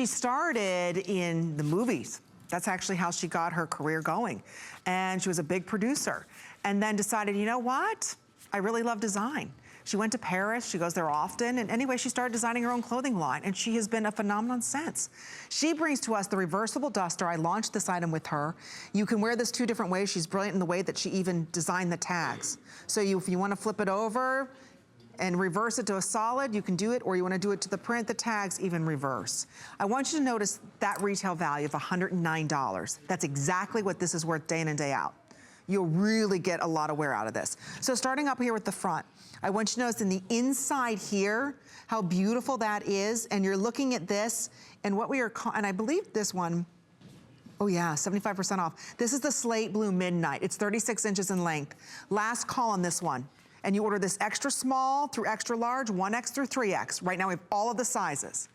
She started in the movies. That's actually how she got her career going. And she was a big producer. And then decided, you know what? I really love design. She went to Paris, she goes there often, and anyway, she started designing her own clothing line, and she has been a phenomenon since. She brings to us the reversible duster. I launched this item with her. You can wear this 2 different ways. She's brilliant in the way that she even designed the tags. So if you wanna flip it over and reverse it to a solid, you can do it, or you wanna do it to the print, the tags, even reverse. I want you to notice that retail value of $109. That's exactly what this is worth day in and day out. You'll really get a lot of wear out of this. So starting up here with the front, I want you to notice in the inside here, how beautiful that is. And you're looking at this, and what we are, and I believe this one, oh yeah, 75% off. This is the slate blue midnight. It's 36 inches in length. Last call on this one. And you order this extra small through extra large, 1X through 3X. Right now we have all of the sizes.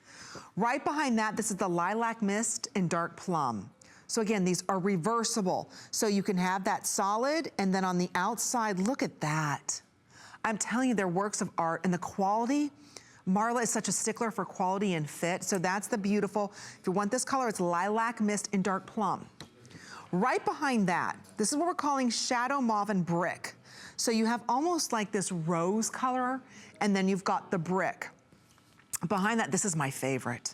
Right behind that, this is the lilac mist and dark plum. So again, these are reversible. So you can have that solid, and then on the outside, look at that. I'm telling you, they're works of art, and the quality, Marla is such a stickler for quality and fit, so that's the beautiful. If you want this color, it's lilac mist and dark plum. Right behind that, this is what we're calling shadow mauve and brick. So you have almost like this rose color, and then you've got the brick. Behind that, this is my favorite.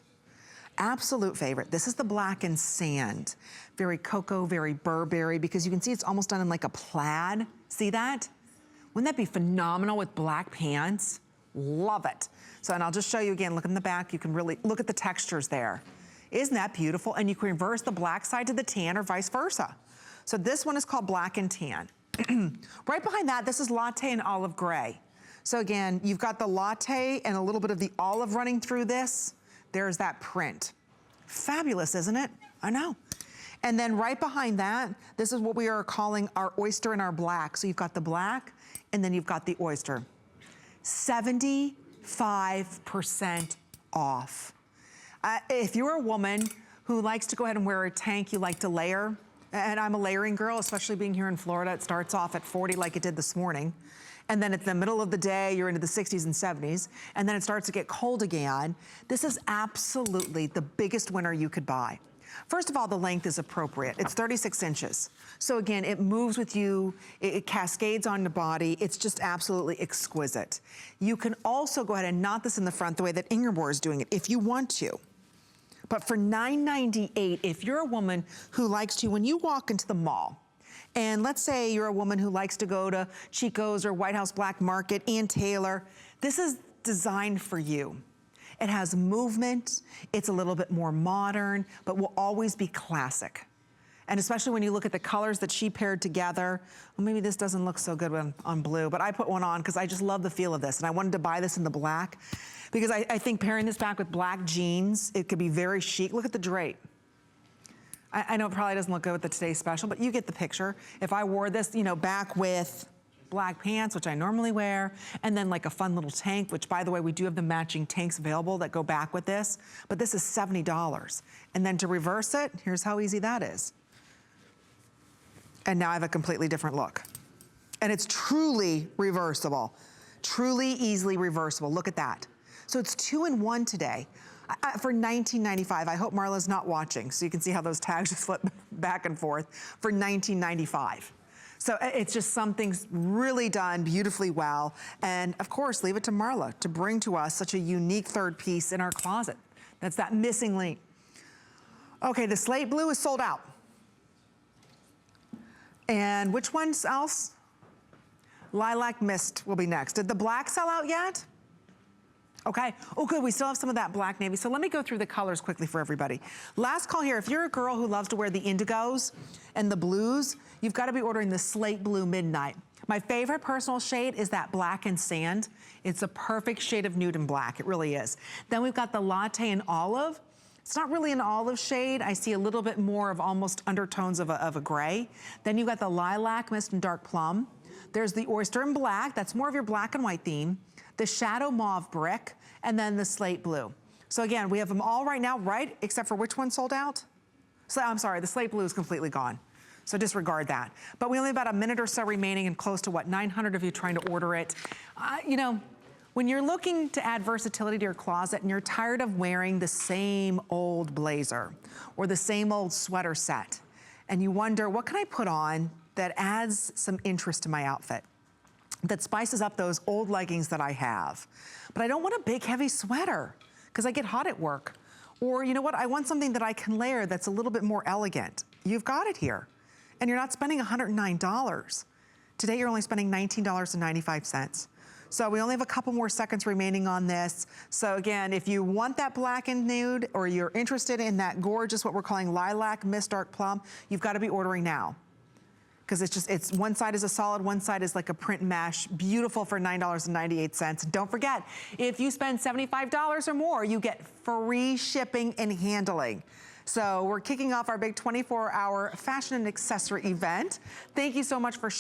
Absolute favorite. This is the black and sand. Very cocoa, very Burberry, because you can see it's almost done in like a plaid. See that? Wouldn't that be phenomenal with black pants? Love it. So, and I'll just show you again, look in the back, you can really look at the textures there. Isn't that beautiful? And you can reverse the black side to the tan or vice versa. So this one is called black and tan. Right behind that, this is latte and olive gray. So again, you've got the latte and a little bit of the olive running through this. There's that print. Fabulous, isn't it? I know. And then right behind that, this is what we are calling our oyster and our black. So you've got the black, and then you've got the oyster. 75% off. If you're a woman who likes to go ahead and wear a tank, you like to layer, and I'm a layering girl, especially being here in Florida, it starts off at 40 like it did this morning. And then at the middle of the day, you're into the 60s and 70s, and then it starts to get cold again. This is absolutely the biggest winner you could buy. First of all, the length is appropriate. It's 36 inches. So again, it moves with you, it cascades on the body. It's just absolutely exquisite. You can also go ahead and knot this in the front the way that Ingeborg is doing it, if you want to. But for $9.98, if you're a woman who likes to, when you walk into the mall, and let's say you're a woman who likes to go to Chico's or White House Black Market, Ann Taylor, this is designed for you. It has movement, it's a little bit more modern, but will always be classic. And especially when you look at the colors that she paired together, well, maybe this doesn't look so good on blue, but I put one on because I just love the feel of this, and I wanted to buy this in the black because I think pairing this back with black jeans, it could be very chic. Look at the drape. I know it probably doesn't look good with the Today Special, but you get the picture. If I wore this, you know, back with black pants, which I normally wear, and then like a fun little tank, which by the way, we do have the matching tanks available that go back with this, but this is $70. And then to reverse it, here's how easy that is. And now I have a completely different look. And it's truly reversible, truly easily reversible. Look at that. So it's 2-in-1 today. For $19.95, I hope Marla's not watching, so you can see how those tags just flip back and forth, for $19.95. So it's just something really done beautifully well. And of course, leave it to Marla to bring to us such a unique third piece in our closet. That's that missing link. Okay, the slate blue is sold out. And which ones else? Lilac Mist will be next. Did the black sell out yet? Okay, oh good, we still have some of that black navy. So let me go through the colors quickly for everybody. Last call here, if you're a girl who loves to wear the indigos and the blues, you've got to be ordering the slate blue midnight. My favorite personal shade is that black and sand. It's a perfect shade of nude and black, it really is. Then we've got the latte and olive. It's not really an olive shade. I see a little bit more of almost undertones of a gray. Then you've got the lilac mist and dark plum. There's the oyster and black, that's more of your black and white theme. The shadow mauve brick, and then the slate blue. So again, we have them all right now, right? Except for which one sold out? So I'm sorry, the slate blue is completely gone. So disregard that. But we only have about a minute or so remaining and close to what, 900 of you trying to order it. You know, When you're looking to add versatility to your closet and you're tired of wearing the same old blazer or the same old sweater set, and you wonder, what can I put on that adds some interest to my outfit, that spices up those old leggings that I have? But I don't want a big, heavy sweater because I get hot at work. Or you know what, I want something that I can layer that's a little bit more elegant. You've got it here. And you're not spending $109. Today, you're only spending $19.95. So we only have a couple more seconds remaining on this. So again, if you want that black and nude, or you're interested in that gorgeous, what we're calling lilac, mist, dark plum, you've got to be ordering now. Because it's one side is a solid, one side is like a print mesh, beautiful for $9.98. Don't forget, if you spend $75 or more, you get free shipping and handling. So we're kicking off our big 24-hour fashion and accessory event. Thank you so much for